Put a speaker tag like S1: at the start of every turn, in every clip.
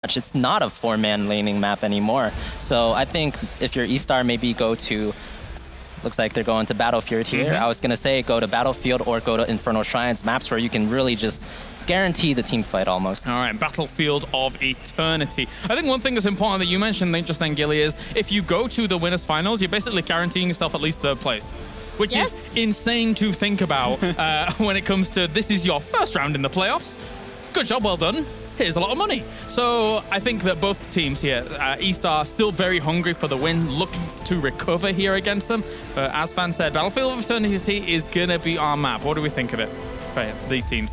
S1: It's not a four-man laning map anymore. So I think if you're eStar, maybe go to, looks like they're going to Battlefield here. I was going to say go to Battlefield or go to Infernal Shrines, maps where you can really just guarantee the team fight almost.
S2: All right, Battlefield of Eternity. I think one thing that's important that you mentioned just then, Gilly, is if you go to the winners finals, you're basically guaranteeing yourself at least third place, which is insane to think about when it comes to this is your first round in the playoffs. Good job, well done. Here's a lot of money. So I think that both teams here, eStar still very hungry for the win, looking to recover here against them. But as Fan said, Battlefield of Eternity is going to be our map. What do we think of it for these teams?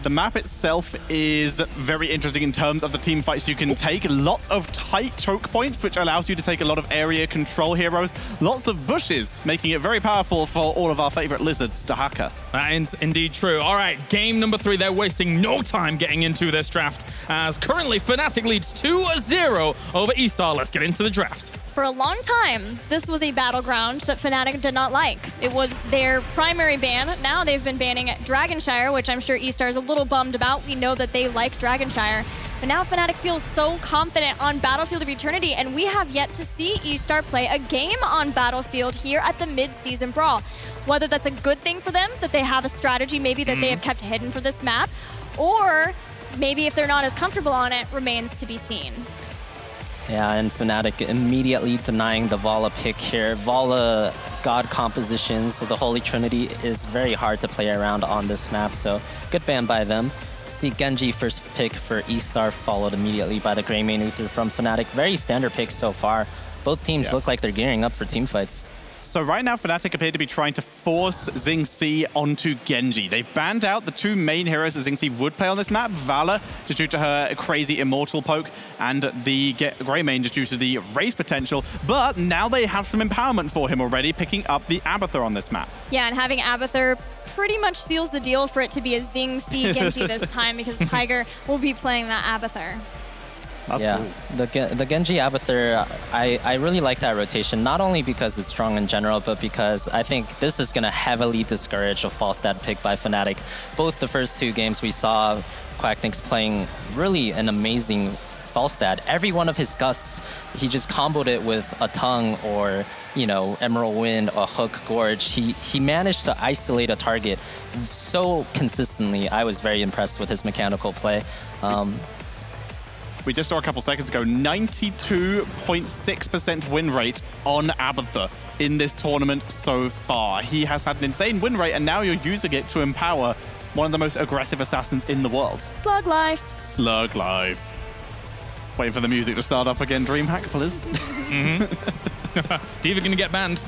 S3: The map itself is very interesting in terms of the team fights you can take. Lots of tight choke points, which allows you to take a lot of area control heroes. Lots of bushes, making it very powerful for all of our favorite lizards, Dahaka.
S2: That is indeed true. All right, game number 3. They're wasting no time getting into this draft, as currently Fnatic leads 2-0 over eStar. Let's get into the draft.
S4: For a long time, this was a battleground that Fnatic did not like. It was their primary ban. Now they've been banning Dragonshire, which I'm sure eStar is a little bummed about. We know that they like Dragonshire. But now Fnatic feels so confident on Battlefield of Eternity, and we have yet to see eStar play a game on Battlefield here at the Mid-Season Brawl. Whether that's a good thing for them, that they have a strategy maybe that they have kept hidden for this map, or maybe if they're not as comfortable on it, remains to be seen.
S1: Yeah, and Fnatic immediately denying the Valla pick here. Valla God compositions, so the Holy Trinity is very hard to play around on this map, so good ban by them. See Genji first pick for eStar, followed immediately by the Greymane Uther from Fnatic. Very standard picks so far. Both teams look like they're gearing up for team fights.
S3: So right now, Fnatic appear to be trying to force Xingzi onto Genji. They've banned out the two main heroes that Xingzi would play on this map, Valla, just due to her crazy immortal poke, and the Greymane just due to the raise potential. But now they have some empowerment for him already, picking up the Abathur on this map.
S4: Yeah, and having Abathur pretty much seals the deal for it to be a Xingzi Genji this time, because Tiger will be playing that Abathur.
S3: That's cool.
S1: The Genji Abathur, I really like that rotation, not only because it's strong in general, but because I think this is going to heavily discourage a false stat pick by Fnatic. Both the first 2 games we saw Quacknix playing really an amazing false stat. Every one of his gusts, he just comboed it with a tongue or, you know, Emerald Wind or Hook Gorge. He managed to isolate a target so consistently. I was very impressed with his mechanical play.
S3: We just saw a couple seconds ago, 92.6% win rate on Abathur in this tournament so far. He has had an insane win rate, and now you're using it to empower one of the most aggressive assassins in the world.
S4: Slug life.
S3: Slug life. Waiting for the music to start up again, DreamHack, please.
S2: D.Va gonna get banned.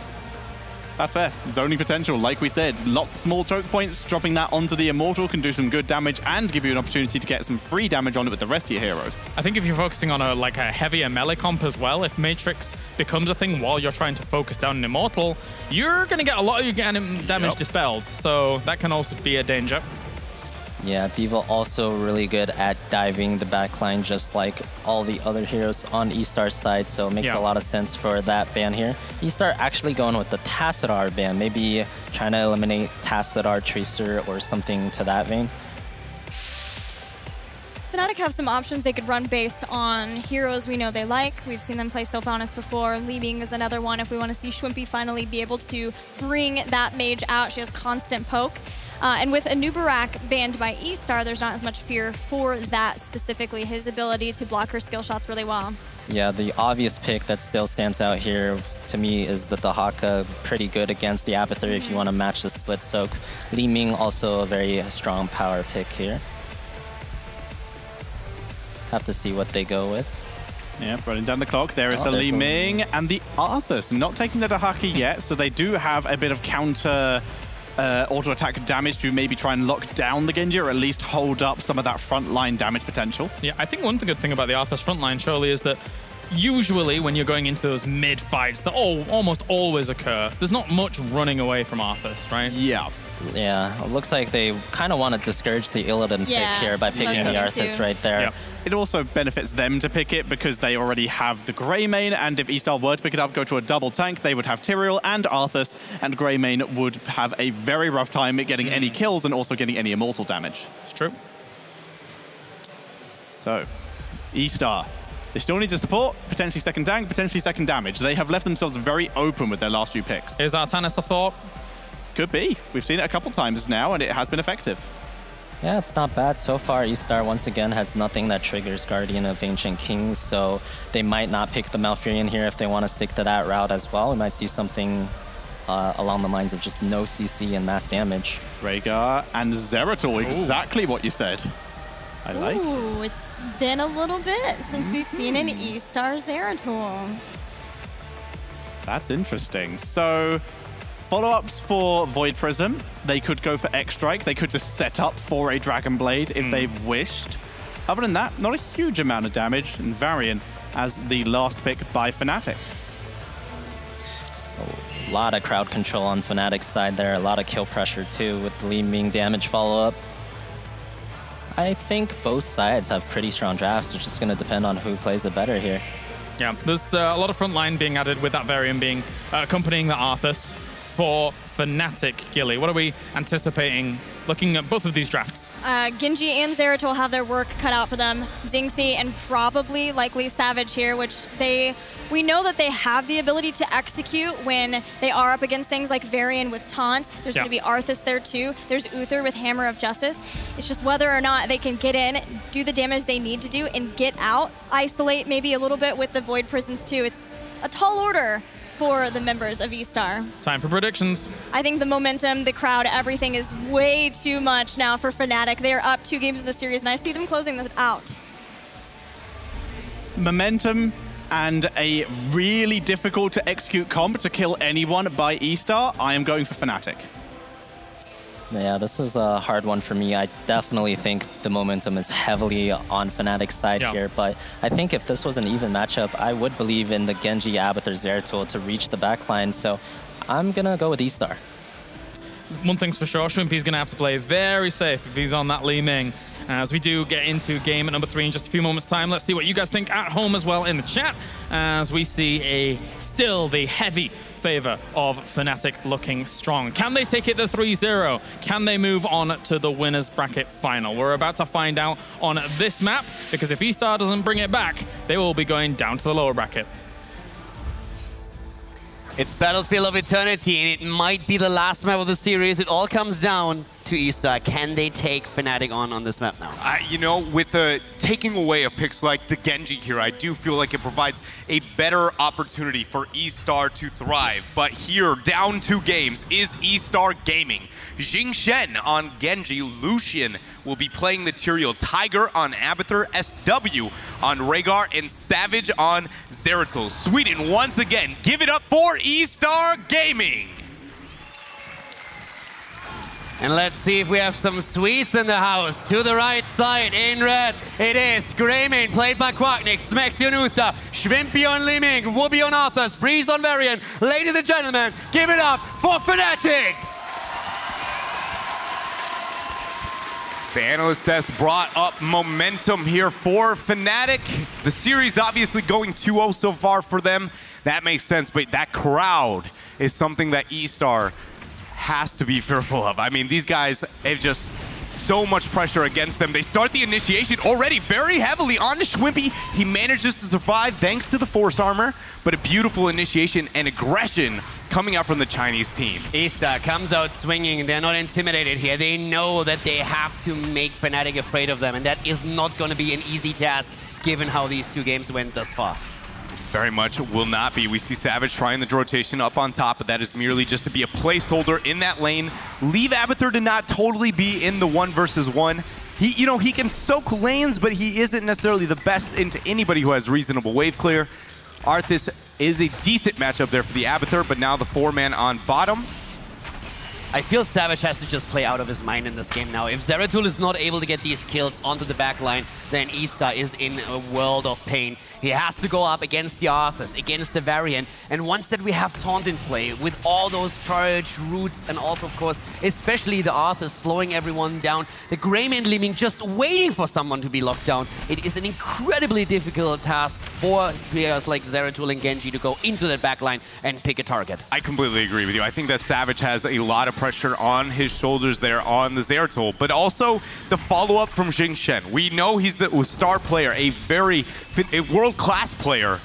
S3: That's fair. Zoning potential, like we said. Lots of small choke points. Dropping that onto the Immortal can do some good damage and give you an opportunity to get some free damage on it with the rest of your heroes.
S2: I think if you're focusing on a heavier melee comp as well, if Matrix becomes a thing while you're trying to focus down an Immortal, you're going to get a lot of your damage dispelled. So that can also be a danger.
S1: Yeah, D.Va also really good at diving the backline, just like all the other heroes on eStar's side, so it makes a lot of sense for that ban here. eStar actually going with the Tassadar ban, maybe trying to eliminate Tassadar Tracer or something to that vein.
S4: Fnatic have some options they could run based on heroes we know they like. We've seen them play Sylvanas before. Li Ming is another one if we want to see Schwimpy finally be able to bring that mage out. She has constant poke. And with Anubarak banned by eStar, there's not as much fear for that specifically, his ability to block her skill shots really well.
S1: Yeah, the obvious pick that still stands out here to me is the Dahaka, pretty good against the Abathur if you want to match the split soak. Li Ming also a very strong power pick here. Have to see what they go with.
S3: Yeah, running down the clock. There is the Li Ming and the Arthas. Not taking the Dahaka yet, so they do have a bit of counter auto-attack damage to maybe try and lock down the Genji or at least hold up some of that frontline damage potential.
S2: Yeah, I think one good thing about the Arthas frontline surely is that usually when you're going into those mid-fights that almost always occur, there's not much running away from Arthas, right?
S3: Yeah.
S1: Yeah, it looks like they kind of want to discourage the Illidan pick here by picking the Arthas right there.
S3: Yep. It also benefits them to pick it because they already have the Greymane, and if eStar were to pick it up, go to a double tank, they would have Tyrael and Arthas, and Greymane would have a very rough time at getting any kills and also getting any immortal damage.
S2: It's true.
S3: So, eStar. They still need to support, potentially second tank, potentially second damage. They have left themselves very open with their last few picks.
S2: Is Artanis a thought?
S3: Could be. We've seen it a couple times now, and it has been effective.
S1: Yeah, it's not bad so far. eStar, once again, has nothing that triggers Guardian of Ancient Kings, so they might not pick the Malfurion here if they want to stick to that route as well. We might see something along the lines of just no CC and mass damage.
S3: Rhaegar and Zeratul, exactly what you said. I like it.
S4: Ooh, it's been a little bit since we've seen an eStar Zeratul.
S3: That's interesting. So, follow-ups for Void Prism. They could go for X-Strike. They could just set up for a Dragon Blade if they wished. Other than that, not a huge amount of damage. And Varian as the last pick by Fnatic.
S1: A lot of crowd control on Fnatic's side there. A lot of kill pressure too with the Li Ming damage follow-up. I think both sides have pretty strong drafts. It's just going to depend on who plays it better here.
S2: Yeah, there's a lot of front line being added with that Varian being accompanying the Arthas for Fnatic. Gilly, what are we anticipating looking at both of these drafts?
S4: Genji and Zeratul have their work cut out for them. Xingzi and probably likely Savage here, which we know that they have the ability to execute when they are up against things like Varian with Taunt. There's going to be Arthas there too. There's Uther with Hammer of Justice. It's just whether or not they can get in, do the damage they need to do, and get out. Isolate maybe a little bit with the Void Prisons too. It's a tall order for the members of eStar.
S2: Time for predictions.
S4: I think the momentum, the crowd, everything is way too much now for Fnatic. They are up 2 games of the series, and I see them closing this out.
S3: Momentum and a really difficult to execute comp to kill anyone by eStar. I am going for Fnatic.
S1: Yeah, this is a hard one for me. I definitely think the momentum is heavily on Fnatic's side here, but I think if this was an even matchup, I would believe in the Genji, Abathur, Zeratul to reach the backline, so I'm gonna go with eStar.
S2: One thing's for sure, Shrimpy's going to have to play very safe if he's on that Li Ming. As we do get into game number 3 in just a few moments' time, let's see what you guys think at home as well in the chat, as we see still the heavy favor of Fnatic looking strong. Can they take it to 3-0? Can they move on to the winners bracket final? We're about to find out on this map, because if eStar doesn't bring it back, they will be going down to the lower bracket.
S5: It's Battlefield of Eternity, and it might be the last map of the series. It all comes down to eStar. Can they take Fnatic on this map now?
S6: You know, with the taking away of picks like the Genji here, I do feel like it provides a better opportunity for eStar to thrive. But here, down 2 games, is eStar gaming. Jing Shen on Genji, Lucian will be playing the Tyrael, Tiger on Abathur, SW on Rhaegar, and Savage on Zeratul. Sweden, once again, give it up for eStar Gaming.
S5: And let's see if we have some Swedes in the house. To the right side, in red, it is Greymane, played by Quacknick, Smexy on Uther, Shrimpy on Li Ming, Whoopi on Arthas, Breeze on Varian. Ladies and gentlemen, give it up for Fnatic!
S6: The analyst desk brought up momentum here for Fnatic. The series obviously going 2-0 so far for them. That makes sense, but that crowd is something that eStar has to be fearful of. I mean, these guys have just so much pressure against them. They start the initiation already very heavily on Shwimpy. He manages to survive thanks to the Force Armor, but a beautiful initiation and aggression coming out from the Chinese team.
S5: eStar comes out swinging. They're not intimidated here. They know that they have to make Fnatic afraid of them, and that is not going to be an easy task given how these 2 games went thus far.
S6: Very much will not be. We see Savage trying the rotation up on top, but that is merely just to be a placeholder in that lane. Leave Abathur to not totally be in the 1 versus 1. He can soak lanes, but he isn't necessarily the best into anybody who has reasonable wave clear. Arthas is a decent matchup there for the Abathur, but now the 4-man on bottom.
S5: I feel Savage has to just play out of his mind in this game now. If Zeratul is not able to get these kills onto the backline, then eStar is in a world of pain. He has to go up against the Arthas, against the Varian, and once that we have Taunt in play, with all those charge roots, and also, of course, especially the Arthas slowing everyone down, the Greymane Li Ming just waiting for someone to be locked down. It is an incredibly difficult task for players like Zeratul and Genji to go into that backline and pick a target.
S6: I completely agree with you. I think that Savage has a lot of pressure on his shoulders there on the Zeratul, but also the follow-up from Jing Shen. We know he's the star player, a world-class player,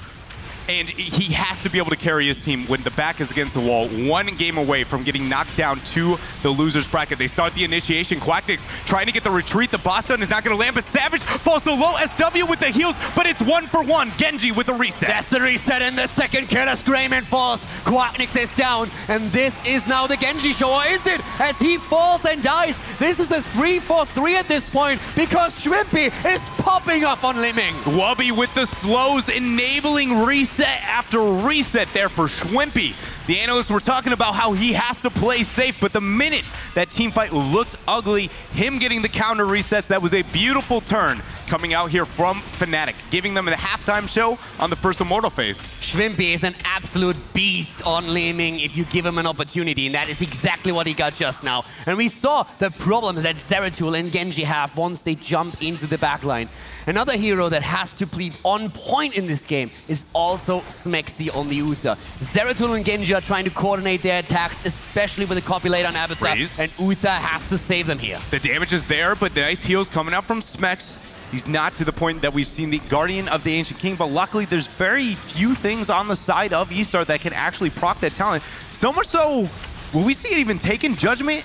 S6: and he has to be able to carry his team when the back is against the wall. One game away from getting knocked down to the loser's bracket. They start the initiation. Quacknix trying to get the retreat. The boss stun is not going to land, but Savage falls so low. SW with the heals, but it's 1-for-1. Genji with the reset.
S5: That's the reset, and the second kill as Greyman falls. Quacknix is down, and this is now the Genji show, or is it? As he falls and dies. This is a 3-4-3 at this point, because Shrimpy is popping off on Liming.
S6: Wubby with the slows, enabling reset after reset there for Schwimpy. The analysts were talking about how he has to play safe, but the minute that team fight looked ugly, him getting the counter resets, that was a beautiful turn coming out here from Fnatic, giving them the halftime show on the first Immortal phase.
S5: Schwimpy is an absolute beast on Liming if you give him an opportunity, and that is exactly what he got just now. And we saw the problems that Zeratul and Genji have once they jump into the backline. Another hero that has to be on point in this game is also Smexy on the Uther. Zeratul and Genji are trying to coordinate their attacks, especially with the copulate on Abathur, and Uther has to save them here.
S6: The damage is there, but the nice heals coming out from Smex. He's not to the point that we've seen the Guardian of the Ancient King, but luckily there's very few things on the side of eStar that can actually proc that talent. So much so, will we see it even taken? Judgment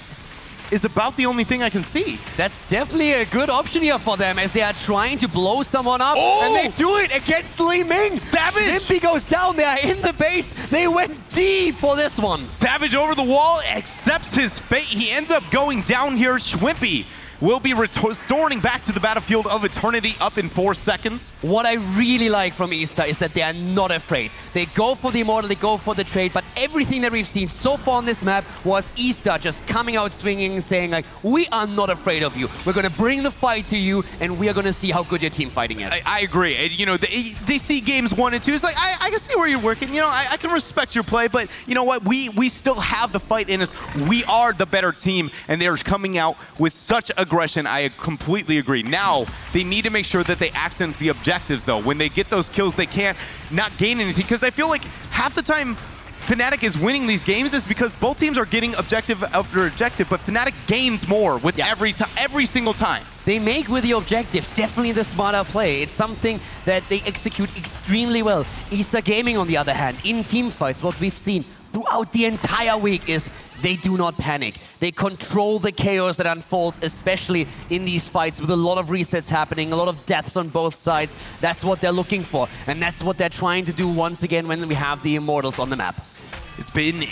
S6: is about the only thing I can see.
S5: That's definitely a good option here for them as they are trying to blow someone up.
S6: Oh!
S5: And they do it against Li Ming.
S6: Savage!
S5: Limpy goes down there in the base. They went deep for this one.
S6: Savage over the wall, accepts his fate. He ends up going down here. Schwimpy will be restoring back to the battlefield of eternity up in 4 seconds.
S5: What I really like from eStar is that they are not afraid. They go for the Immortal, they go for the trade, but everything that we've seen so far on this map was eStar just coming out swinging, saying like, we are not afraid of you. We're going to bring the fight to you, and we are going to see how good your team fighting is.
S6: I agree. And, you know, they see games 1 and 2. It's like, I can see where you're working. You know, I can respect your play, but you know what? We still have the fight in us. We are the better team, and they're coming out with such aggression. I completely agree. Now, they need to make sure that they accent the objectives, though. When they get those kills, they can't not gain anything, because I feel like half the time Fnatic is winning these games is because both teams are getting objective after objective, but Fnatic gains more with every single time.
S5: They make with the objective definitely the smarter play. It's something that they execute extremely well. eStar Gaming, on the other hand, in team fights, what we've seen throughout the entire week is they do not panic. They control the chaos that unfolds, especially in these fights with a lot of resets happening, a lot of deaths on both sides. That's what they're looking for, and that's what they're trying to do once again when we have the Immortals on the map.
S6: It's been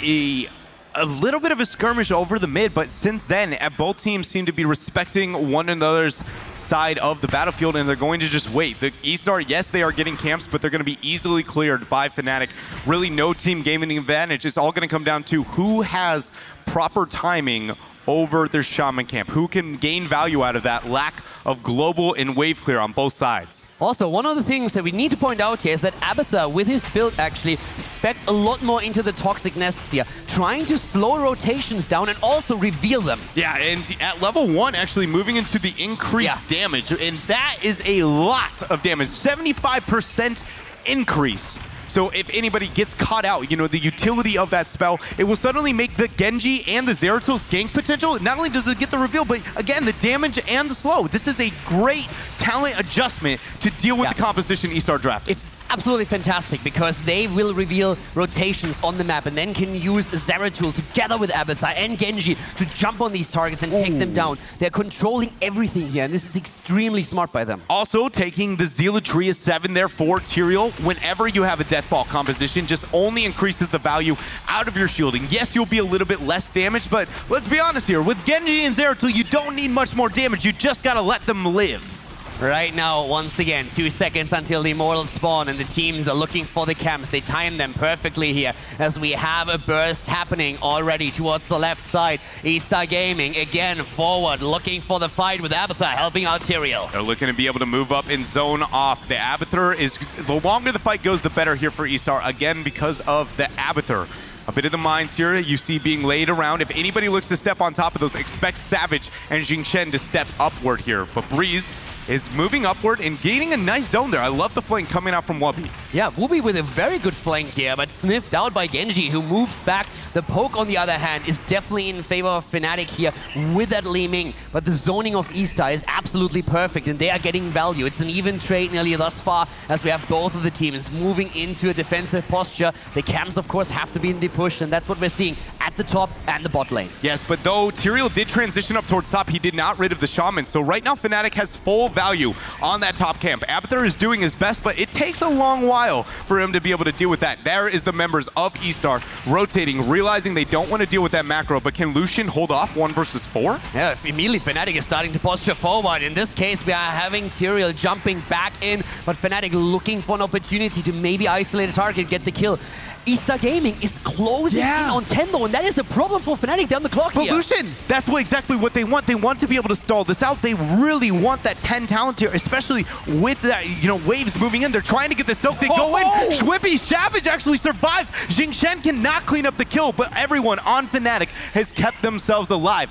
S6: a little bit of a skirmish over the mid, but since then, both teams seem to be respecting one another's side of the battlefield, and they're going to just wait. The eStar, yes, they are getting camps, but they're going to be easily cleared by Fnatic. Really no team gaming advantage. It's all going to come down to who has proper timing over their Shaman camp, who can gain value out of that lack of global and wave clear on both sides.
S5: Also, one of the things that we need to point out here is that Abathur, with his build, actually spec a lot more into the toxic nests here, trying to slow rotations down and also reveal them.
S6: Yeah, and at level 1, actually moving into the increased damage, and that is a lot of damage, 75% increase. So if anybody gets caught out, you know, the utility of that spell, it will suddenly make the Genji and the Zeratul's gank potential. Not only does it get the reveal, but again, the damage and the slow. This is a great talent adjustment to deal with the composition eStar drafted.
S5: It's absolutely fantastic because they will reveal rotations on the map and then can use Zeratul together with Abathur and Genji to jump on these targets and take them down. They're controlling everything here, and this is extremely smart by them.
S6: Also, taking the Zealotria 7 there for Tyrael, whenever you have a Deathball composition, just only increases the value out of your shielding. Yes, you'll be a little bit less damaged, but let's be honest here. With Genji and Zeratul, you don't need much more damage. You just gotta let them live.
S5: Right now, once again, 2 seconds until the Immortals spawn, and the teams are looking for the camps. They time them perfectly here as we have a burst happening already towards the left side. eStar Gaming, again, forward, looking for the fight with Abathur, helping out Tyrael.
S6: They're looking to be able to move up and zone off. The Abathur is, the longer the fight goes, the better here for eStar, again, because of the Abathur. A bit of the mines here you see being laid around. If anybody looks to step on top of those, expect Savage and Jingchen to step upward here. But Breeze is moving upward and gaining a nice zone there. I love the flank coming out from Wubby.
S5: Yeah, Wubby with a very good flank here, but sniffed out by Genji, who moves back. The poke, on the other hand, is definitely in favor of Fnatic here with that Li Ming. But the zoning of eStar is absolutely perfect, and they are getting value. It's an even trade nearly thus far, as we have both of the teams moving into a defensive posture. The camps, of course, have to be in the push, and that's what we're seeing at the top and the bot lane.
S6: Yes, but though Tyrael did transition up towards top, he did not rid of the Shaman. So right now, Fnatic has full value on that top camp. Abathur is doing his best, but it takes a long while for him to be able to deal with that. There is the members of eStar rotating, realizing they don't want to deal with that macro, but can Lucian hold off 1 versus 4?
S5: Yeah, immediately Fnatic is starting to posture forward. In this case, we are having Tyrael jumping back in, but Fnatic looking for an opportunity to maybe isolate a target, get the kill. eStar Gaming is closing in on Tendo, and that is a problem for Fnatic down the clock here.
S6: But Lucian, that's exactly what they want. They want to be able to stall this out. They really want that 10 talent here, especially with that, waves moving in. They're trying to get the silk. They go in. Schwippy Savage actually survives. Jingchen cannot clean up the kill, but everyone on Fnatic has kept themselves alive.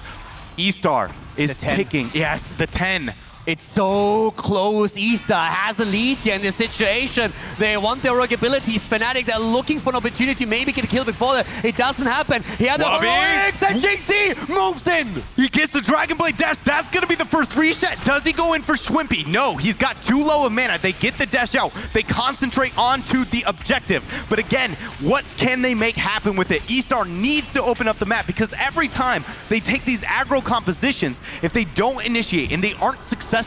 S6: eStar is ticking. Yes, the 10.
S5: It's so close. eStar has a lead here in this situation. They want their rogue abilities. Fnatic, they're looking for an opportunity to maybe get a kill before that. It doesn't happen. Here the heroics, and JC moves in.
S6: He gets the Dragon Blade dash. That's going to be the first reset. Does he go in for Schwimpy? No, he's got too low of mana. They get the dash out. They concentrate onto the objective. But again, what can they make happen with it? eStar needs to open up the map, because every time they take these aggro compositions, if they don't initiate and they aren't successful,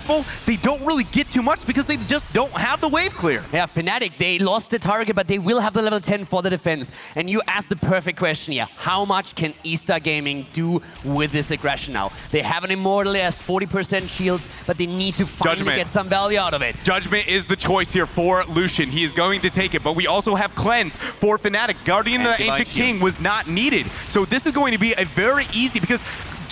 S6: they don't really get too much because they just don't have the wave clear.
S5: Yeah, Fnatic, they lost the target, but they will have the level 10 for the defense. And you asked the perfect question here. How much can eStar Gaming do with this aggression now? They have an Immortal, has 40% shields, but they need to finally get some value out of it.
S6: Judgment is the choice here for Lucian. He is going to take it, but we also have Cleanse for Fnatic. Guardian of the Ancient King was not needed. So this is going to be a very easy, because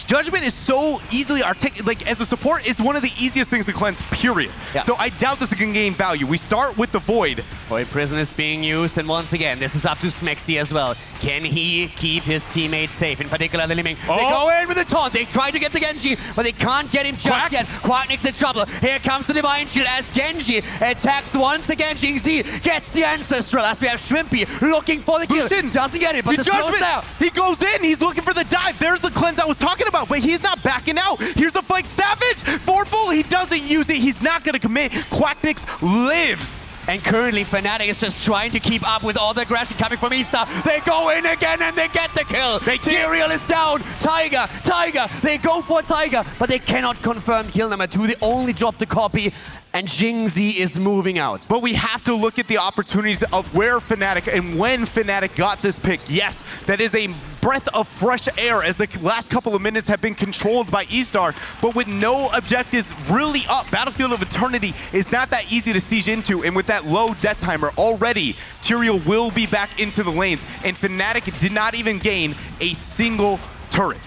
S6: Judgment is so easily as a support, it's one of the easiest things to cleanse, period. Yeah. So I doubt this can gain value. We start with the Void.
S5: Void Prison is being used, and once again, this is up to Smexy as well. Can he keep his teammates safe, in particular the Li Ming? They go in with the taunt. They try to get the Genji, but they can't get him just yet. Quacknick's in trouble. Here comes the Divine Shield as Genji attacks once again. Jingzi gets the Ancestral as we have Shrimpy looking for the kill. Doesn't get it, but the Judgment down.
S6: He goes in. He's looking for the dive. There's the cleanse I was talking about, but he's not backing out. Here's the flank. Savage! Vorpal, he doesn't use it. He's not going to commit. Quacknick's lives.
S5: And currently, Fnatic is just trying to keep up with all the aggression coming from eStar. They go in again and they get the kill. Tyrael is down. Tiger. They go for Tiger, but they cannot confirm kill number 2. They only drop the copy. And Jingzi is moving out.
S6: But we have to look at the opportunities of where Fnatic and when Fnatic got this pick. Yes, that is a breath of fresh air, as the last couple of minutes have been controlled by eStar, but with no objectives really up. Battlefield of Eternity is not that easy to siege into, and with that low death timer already, Tyrael will be back into the lanes, and Fnatic did not even gain a single turret.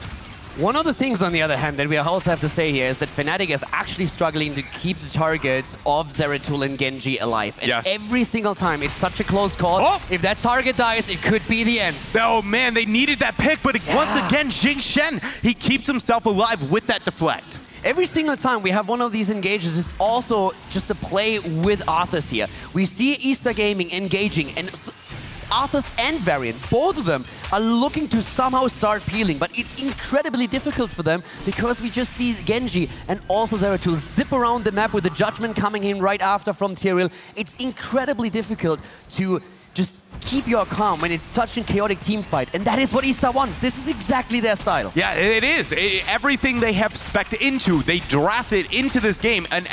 S5: One of the things, on the other hand, that we also have to say here is that Fnatic is actually struggling to keep the targets of Zeratul and Genji alive. And every single time, it's such a close call. If that target dies, it could be the end.
S6: Oh man, they needed that pick, but once again, Jingchen, he keeps himself alive with that deflect.
S5: Every single time we have one of these engages, it's also just a play with Arthas here. We see eStar Gaming engaging, and Arthas and Varian, both of them, are looking to somehow start peeling, but it's incredibly difficult for them because we just see Genji and also Zeratul zip around the map with the Judgment coming in right after from Tyrael. It's incredibly difficult to just keep your calm when it's such a chaotic team fight, and that is what eStar wants. This is exactly their style.
S6: Yeah, it is. Everything they have spec'd into, they drafted into this game, and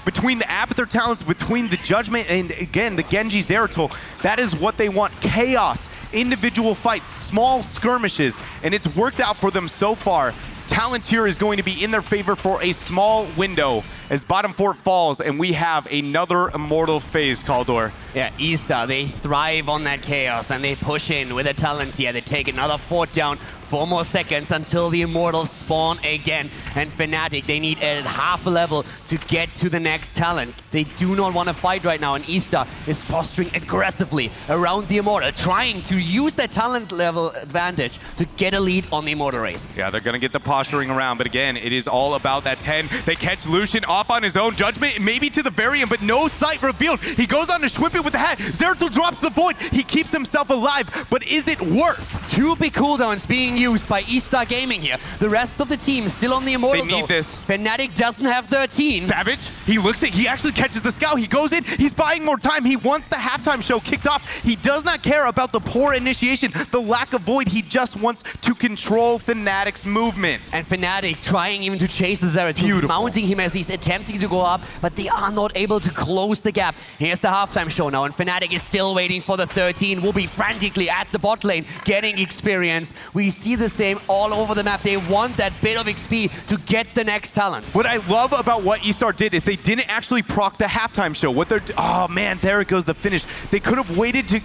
S6: between the Abathur talents, between the Judgment, and again, the Genji Zeratul, that is what they want. Chaos, individual fights, small skirmishes, and it's worked out for them so far. Talent tier is going to be in their favor for a small window. as bottom 4 falls, and we have another Immortal phase, Kaldor.
S5: Yeah, eStar, they thrive on that chaos, and they push in with a talent here. They take another fort down, 4 more seconds until the Immortals spawn again. And Fnatic, they need a half a level to get to the next talent. They do not want to fight right now, and eStar is posturing aggressively around the Immortal, trying to use that talent level advantage to get a lead on the Immortal race.
S6: Yeah, they're going to get the posturing around, but again, it is all about that 10. They catch Lucian off on his own. Judgment maybe to the very end, but no sight revealed. He goes on to Schwippy with the hat. Zeratul drops the Void. He keeps himself alive, but is it worth?
S5: 2 big cooldowns being used by eStar Gaming here. The rest of the team still on the Immortal.
S6: They need this.
S5: Fnatic doesn't have 13.
S6: Savage, he looks at, he actually catches the scout. He goes in, he's buying more time. He wants the halftime show kicked off. He does not care about the poor initiation, the lack of Void. He just wants to control Fnatic's movement.
S5: And Fnatic trying even to chase the Zeratul, mounting him as he's attempting to go up, but they are not able to close the gap. Here's the halftime show now, and Fnatic is still waiting for the 13. Will be frantically at the bot lane, getting experience. We see the same all over the map. They want that bit of XP to get the next talent.
S6: What I love about what eStar did is they didn't actually proc the halftime show. What they're, oh man, there it goes, the finish. They could have waited to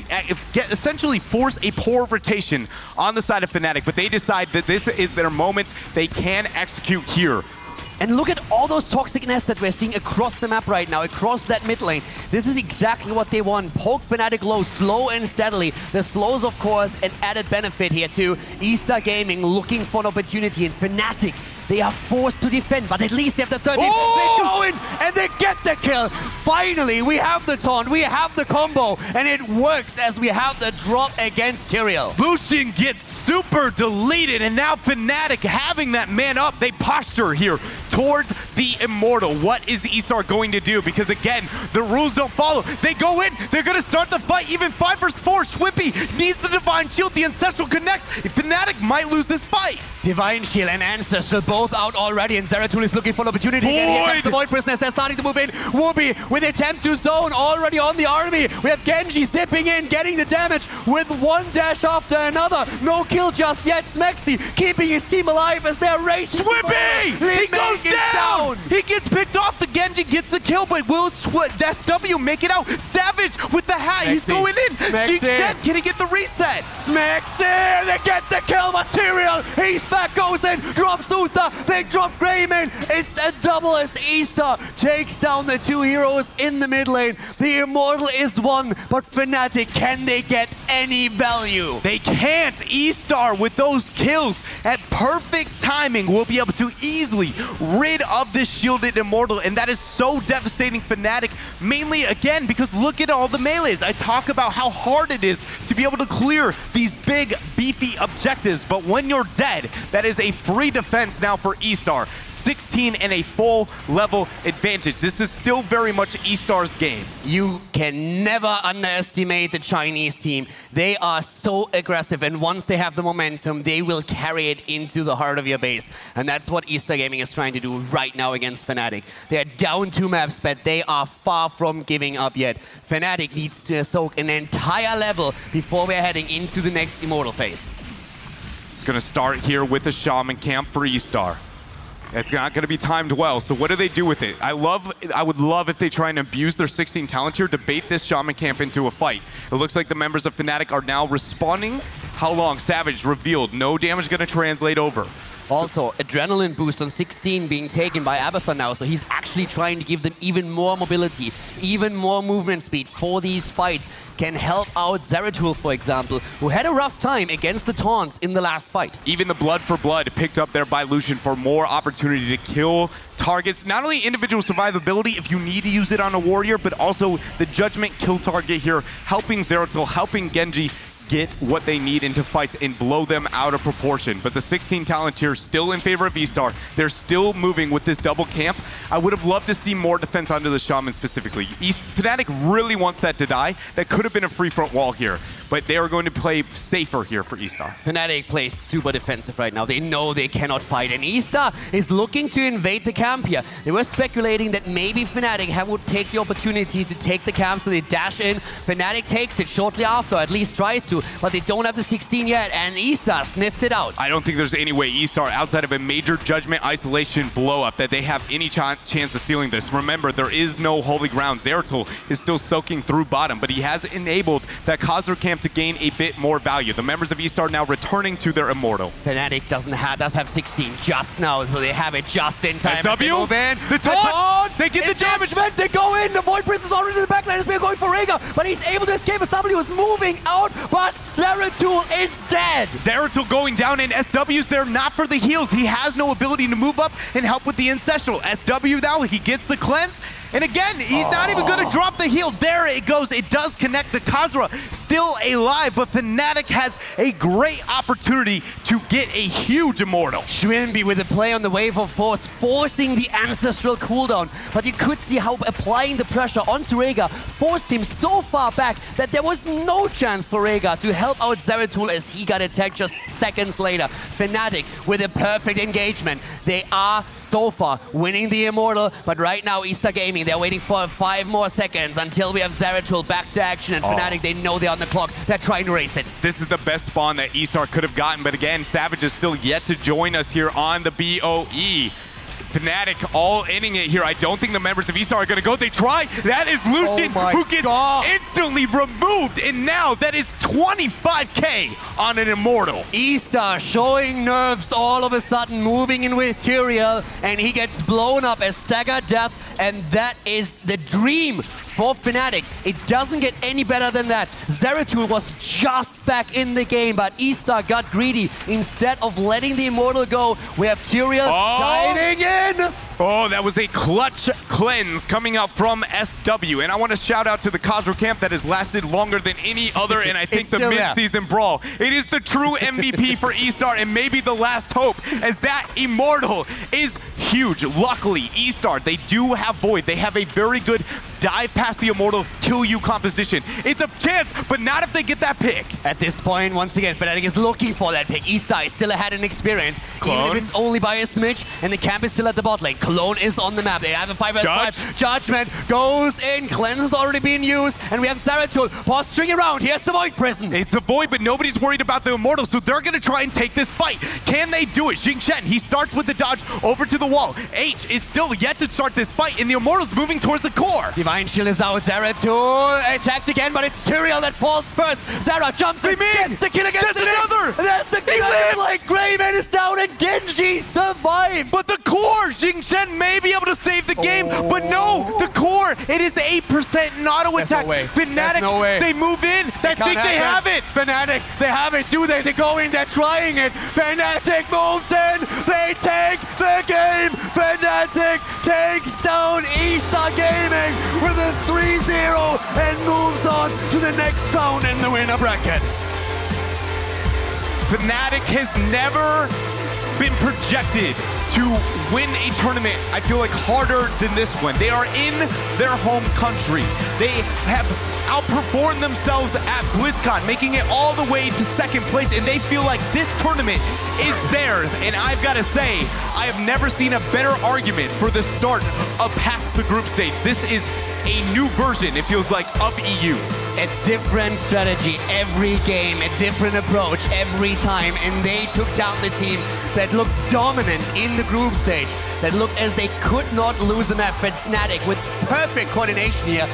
S6: essentially force a poor rotation on the side of Fnatic, but they decide that this is their moment. They can execute here.
S5: And look at all those toxic nests that we're seeing across the map right now, across that mid lane. This is exactly what they want. Poke Fnatic low, slow and steadily. The slows, of course, an added benefit here too. eStar Gaming looking for an opportunity, and Fnatic, they are forced to defend, but at least they have the 13.
S6: Oh!
S5: They go in and they get the kill. Finally, we have the taunt, we have the combo, and it works as we have the drop against Tyrael.
S6: Lucian gets super deleted, and now Fnatic having that man up. They posture here towards the Immortal. What is the eStar going to do? Because again, the rules don't follow. They go in, they're going to start the fight, even 5 versus 4. Schwippy needs the Divine Shield, the Ancestral connects. Fnatic might lose this fight.
S5: Divine Shield and Ancestral both out already, and Zeratul is looking for an opportunity again. Here comes the Void Prisoners, they're starting to move in. Whoopi with attempt to zone already on the army. We have Genji zipping in, getting the damage with one dash after another. No kill just yet. Smexy keeping his team alive as they're racing.
S6: Schwippy! He goes down! He gets picked off. The Genji gets the kill, but will SW make it out? Savage with the hat. Smexy. He's going in. Shen, can he get the reset?
S5: Smexy! They get the kill. Material. He's back, goes in, drops Uther. They drop Greyman. It's a double as eStar takes down the 2 heroes in the mid lane. The Immortal is one, but Fnatic, can they get any value?
S6: They can't. eStar with those kills at perfect timing will be able to easily rid of this shielded Immortal, and that is so devastating Fnatic, mainly again because look at all the melees. I talk about how hard it is to be able to clear these big beefy objectives, but when you're dead, that is a free defense now for eStar. 16 and a full level advantage. This is still very much eStar's game.
S5: You can never underestimate the Chinese team. They are so aggressive, and once they have the momentum, they will carry it into the heart of your base. And that's what eStar Gaming is trying to do right now against Fnatic. They're down 2 maps, but they are far from giving up yet. Fnatic needs to soak an entire level before we're heading into the next Immortal phase.
S6: It's going to start here with the Shaman camp for eStar. It's not going to be timed well, so what do they do with it? I would love if they try and abuse their 16 talent here to bait this Shaman camp into a fight. It looks like the members of Fnatic are now responding. How long? Savage revealed. No damage going to translate over.
S5: Also, adrenaline boost on 16 being taken by Abathur now, so he's actually trying to give them even more mobility, even more movement speed for these fights. Can help out Zeratul, for example, who had a rough time against the taunts in the last fight.
S6: Even the blood for blood picked up there by Lucian for more opportunity to kill targets. Not only individual survivability if you need to use it on a warrior, but also the judgment kill target here, helping Zeratul, helping Genji get what they need into fights and blow them out of proportion. But the 16 talent here still in favor of eStar. They're still moving with this double camp. I would have loved to see more defense onto the Shaman specifically. Fnatic really wants that to die. That could have been a free front wall here, but they are going to play safer here for eStar.
S5: Fnatic plays super defensive right now. They know they cannot fight, and eStar is looking to invade the camp here. They were speculating that maybe Fnatic would take the opportunity to take the camp, so they dash in. Fnatic takes it shortly after, at least tries to. to, but they don't have the 16 yet, and eStar sniffed it out.
S6: I don't think there's any way eStar, outside of a major judgment isolation blow-up, that they have any chance of stealing this. Remember, there is no holy ground. Zeratul is still soaking through bottom, but he has enabled that Khazra camp to gain a bit more value. The members of eStar now returning to their Immortal.
S5: Fnatic does have 16 just now, so they have it just in time.
S6: SW,
S5: the
S6: taunt! They get the damage!
S5: They go in, the Void Priest is already in the backline, is going for Rhaegar, but he's able to escape. SW is moving out, but Zeratul is dead!
S6: Zeratul going down, and SW's there not for the heals. He has no ability to move up and help with the Ancestral. SW now, he gets the cleanse, and again, he's not even going to drop the heal. There it goes. It does connect. The Khazra still alive, but Fnatic has a great opportunity to get a huge Immortal.
S5: Shrimby with a play on the Wave of Force, forcing the Ancestral cooldown. But you could see how applying the pressure onto Rhaegar forced him so far back that there was no chance for Rhaegar to help out Zeratul as he got attacked just seconds later. Fnatic with a perfect engagement. They are so far winning the Immortal, but right now eStar Gaming, they're waiting for 5 more seconds until we have Zeratul back to action, and Fnatic, they know they're on the clock. They're trying to race it.
S6: This is the best spawn that eStar could have gotten, but again, Savage is still yet to join us here on the BOE. Fnatic all inning it here. I don't think the members of eStar are going to go. They try. That is Lucian, who gets instantly removed, and now that is 25k on an Immortal.
S5: eStar showing nerves all of a sudden, moving in with Tyrael, and he gets blown up as stagger death, and that is the dream for Fnatic. It doesn't get any better than that. Zeratul was just back in the game, but eStar got greedy. Instead of letting the Immortal go, we have Tyrael diving in.
S6: Oh, that was a clutch cleanse coming out from SW. And I want to shout out to the Khazra camp that has lasted longer than any other, and I think the mid-season brawl. It is the true MVP for eStar, and maybe the last hope, as that Immortal is huge. Luckily, eStar, they do have Void. They have a very good dive past the Immortal, kill you composition. It's a chance, but not if they get that pick.
S5: At this point, once again, Fnatic is looking for that pick. eStar is still ahead in experience,
S6: Clone.
S5: even if it's only by a smidge, and the camp is still at the bot lane. Cologne is on the map. They have a 5v5. Judgment goes in. Cleanse has already been used, and we have Zeratul posturing around. Here's the Void Prison.
S6: It's a Void, but nobody's worried about the Immortal, so they're going to try and take this fight. Can they do it? Jing Shen, he starts with the dodge over to the wall. H is still yet to start this fight, and the Immortal's moving towards the core.
S5: Divine Shield is out. Zeratul attacked again, but it's Tyrael that falls first. Zera jumps in, gets the kill against the
S6: another!
S5: There's the kill. Like Greyman is down, and Genji survives.
S6: But the core, Jing Shen may be able to save the game, but no, the core, it is 8% in auto attack. Fnatic, they move in. I think they have it.
S5: Fnatic, they have it, do they? They go in, they're trying it. Fnatic moves in, they take the game. Fnatic takes down eStar Gaming with a 3-0 and moves on to the next round in the winner bracket.
S6: Fnatic has never been projected to win a tournament, I feel like, harder than this one. They are in their home country. They have outperformed themselves at BlizzCon, making it all the way to second place, and they feel like this tournament is theirs. And I've got to say, I have never seen a better argument for the start of past the group stage. This is a new version, it feels like, of EU.
S5: A different strategy every game, a different approach every time, and they took down the team that looked dominant in the group stage, that looked as they could not lose a map. Fnatic with perfect coordination here,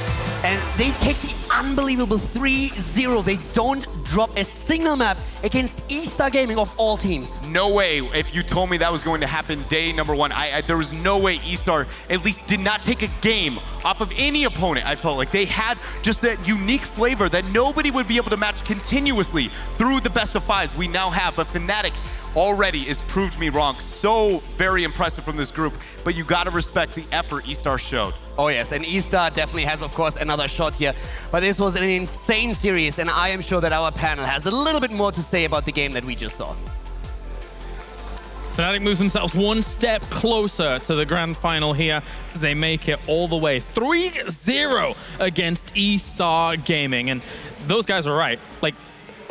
S5: and they take the unbelievable 3-0. They don't drop a single map against eStar Gaming of all teams.
S6: No way. If you told me that was going to happen day number one, there was no way eStar at least did not take a game off of any opponent. I felt like they had just that unique flavor that nobody would be able to match continuously through the best of fives we now have. But Fnatic already has proved me wrong. So very impressive from this group, but you got to respect the effort eStar showed.
S5: Oh yes, and eStar definitely has, of course, another shot here. But this was an insane series, and I am sure that our panel has a little bit more to say about the game that we just saw.
S2: Fnatic moves themselves one step closer to the grand final here as they make it all the way 3-0 against eStar Gaming. And those guys are right. Like,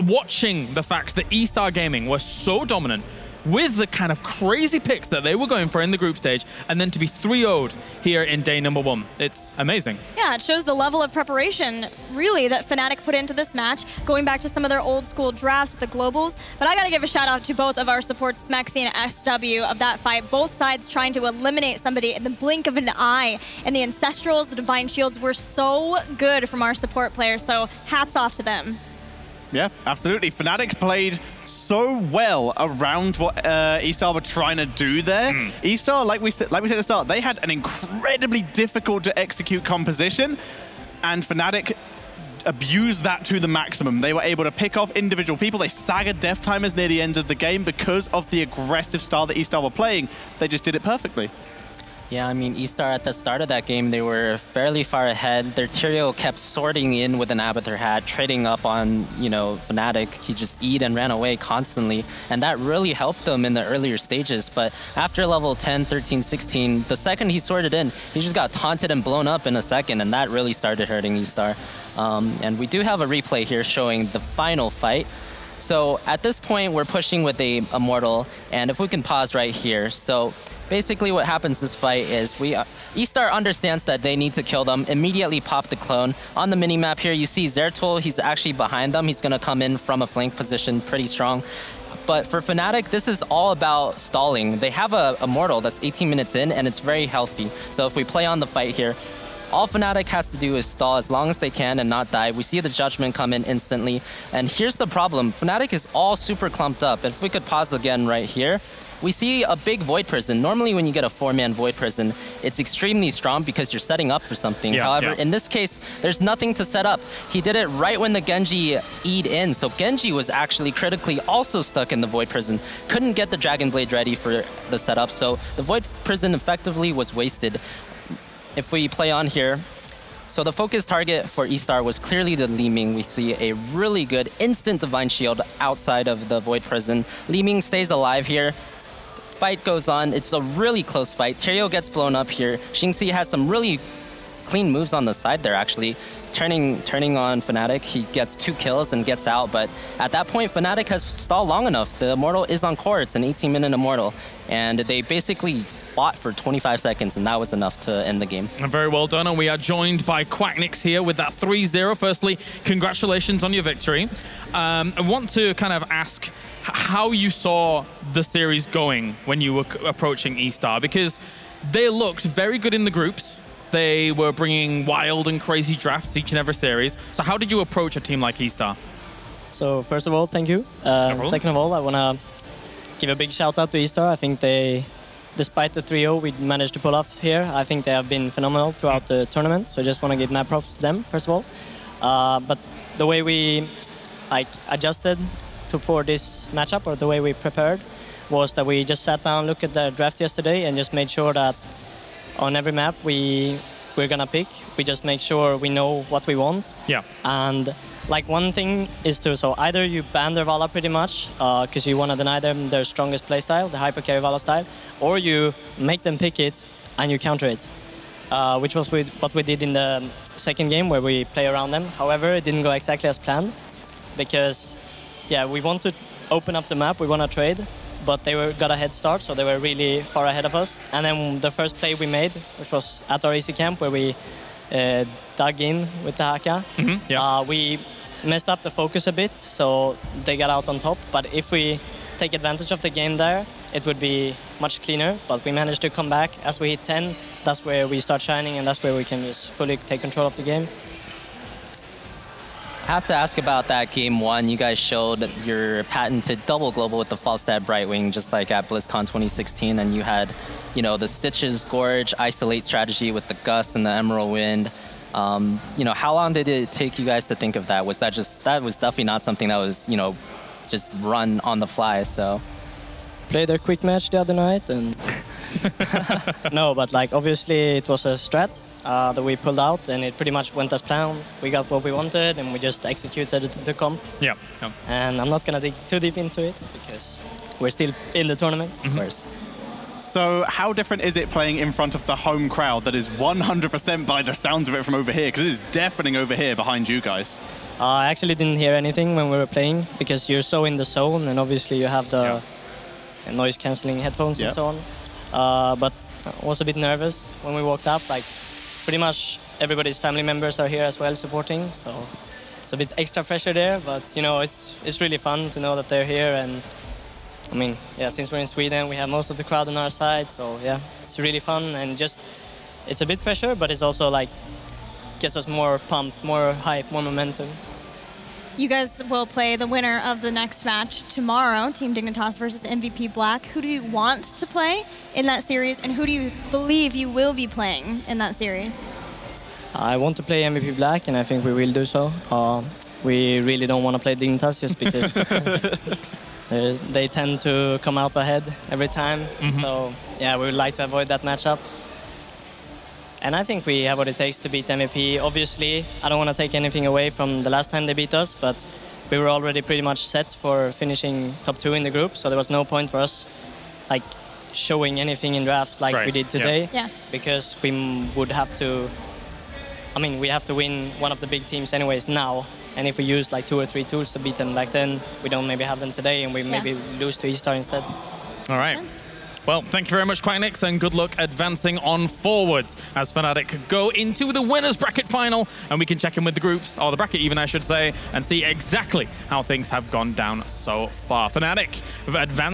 S2: watching the fact that eStar Gaming were so dominant with the kind of crazy picks that they were going for in the group stage, and then to be 3-0'd here in day number 1. It's amazing.
S4: Yeah, it shows the level of preparation, really, that Fnatic put into this match, going back to some of their old school drafts with the globals. But I got to give a shout out to both of our supports, Smexy and SW, of that fight. Both sides trying to eliminate somebody in the blink of an eye. And the Ancestrals, the Divine Shields were so good from our support players, so hats off to them.
S3: Yeah, absolutely. Fnatic played so well around what eStar were trying to do there. eStar, like we said at the start, they had an incredibly difficult to execute composition, and Fnatic abused that to the maximum. They were able to pick off individual people. They staggered death timers near the end of the game because of the aggressive style that eStar were playing. They just did it perfectly.
S1: Yeah, I mean, eStar at the start of that game, they were fairly far ahead. Their Tyrael kept sorting in with an Abathur hat, trading up on, you know, Fnatic. He just E'd and ran away constantly, and that really helped them in the earlier stages. But after level 10, 13, 16, the second he sorted in, he just got taunted and blown up in a second, and that really started hurting eStar. And we do have a replay here showing the final fight. So at this point, we're pushing with a Immortal, and if we can pause right here. So basically what happens this fight is eStar understands that they need to kill them, immediately pop the clone. On the minimap here, you see Zeratul, he's actually behind them. He's gonna come in from a flank position pretty strong. But for Fnatic, this is all about stalling. They have a Immortal that's 18 minutes in, and it's very healthy. So if we play on the fight here, all Fnatic has to do is stall as long as they can and not die. We see the Judgment come in instantly. And here's the problem. Fnatic is all super clumped up. If we could pause again right here, we see a big Void Prison. Normally when you get a 4-man Void Prison, it's extremely strong because you're setting up for something. However, in this case, there's nothing to set up. He did it right when the Genji E'd in. So Genji was actually critically also stuck in the Void Prison. Couldn't get the Dragon Blade ready for the setup. So the Void Prison effectively was wasted. If we play on here, so the focus target for eStar was clearly the Li Ming. We see a really good instant Divine Shield outside of the Void Prison. Li Ming stays alive here. Fight goes on. It's a really close fight. Tyrael gets blown up here. Xingxi has some really clean moves on the side there, actually. Turning on Fnatic, he gets 2 kills and gets out, but at that point, Fnatic has stalled long enough. The Immortal is on core. It's an 18-minute Immortal, and they basically fought for 25 seconds, and that was enough to end the game.
S2: Very well done, and we are joined by Quacknix here with that 3-0. Firstly, congratulations on your victory. I want to kind of ask how you saw the series going when you were approaching eStar, because they looked very good in the groups. They were bringing wild and crazy drafts each and every series. So how did you approach a team like eStar?
S7: So first of all, thank you. Second of all, I want to give a big shout out to eStar. I think they, despite the 3-0 we managed to pull off here, I think they have been phenomenal throughout the tournament. So I just want to give mad props to them, first of all. But the way we adjusted for this matchup, or the way we prepared, was that we just sat down, looked at the draft yesterday, and just made sure that on every map we're gonna pick, we just make sure we know what we want.
S2: Yeah.
S7: And like one thing is to, so either you ban their Vala pretty much, because you want to deny them their strongest playstyle, the hyper carry Vala style, or you make them pick it and you counter it, which was what we did in the second game where we play around them. However, it didn't go exactly as planned, because yeah, we want to open up the map, we want to trade, but they got a head start, so they were really far ahead of us. And then the first play we made, which was at our easy camp, where we dug in with the Haka, we messed up the focus a bit, so they got out on top. But if we take advantage of the game there, it would be much cleaner. But we managed to come back. As we hit 10, that's where we start shining, and that's where we can just fully take control of the game.
S1: I have to ask about that game 1. You guys showed your patented double global with the Falstad Brightwing, just like at BlizzCon 2016, and you had, you know, the Stitches Gorge isolate strategy with the Gust and the Emerald Wind. You know, how long did it take you guys to think of that? Was that was definitely not something that was, you know, just run on the fly, so.
S7: Played a quick match the other night, and no, but like obviously it was a strat that we pulled out, and it pretty much went as planned. We got what we wanted, and we just executed the comp.
S2: Yeah.
S7: And I'm not gonna dig too deep into it because we're still in the tournament, of course.
S3: So how different is it playing in front of the home crowd that is 100% by the sounds of it from over here? Because it is deafening over here behind you guys.
S7: I actually didn't hear anything when we were playing because you're so in the zone, and obviously you have the noise cancelling headphones and so on. But I was a bit nervous when we walked up. Like pretty much everybody's family members are here as well supporting, so it's a bit extra pressure there. But you know, it's really fun to know that they're here. And I mean, yeah, since we're in Sweden, we have most of the crowd on our side. So yeah, it's really fun, and just it's a bit pressure, but it's also like gets us more pumped, more hype, more momentum.
S4: You guys will play the winner of the next match tomorrow, Team Dignitas versus MVP Black. Who do you want to play in that series, and who do you believe you will be playing in that series?
S7: I want to play MVP Black, and I think we will do so. We really don't want to play Dignitas just because they tend to come out ahead every time. So yeah, we would like to avoid that matchup. And I think we have what it takes to beat MVP. Obviously, I don't want to take anything away from the last time they beat us, but we were already pretty much set for finishing top 2 in the group, so there was no point for us like showing anything in drafts like we did today, because we would have to, I mean, we have to win one of the big teams anyways now, and if we use like 2 or 3 tools to beat them back then, we don't maybe have them today, and we maybe lose to eStar instead.
S2: All right. Well, thank you very much, Quacknix, and good luck advancing on forwards as Fnatic go into the winners bracket final, and we can check in with the groups, or the bracket even, I should say, and see exactly how things have gone down so far. Fnatic have advanced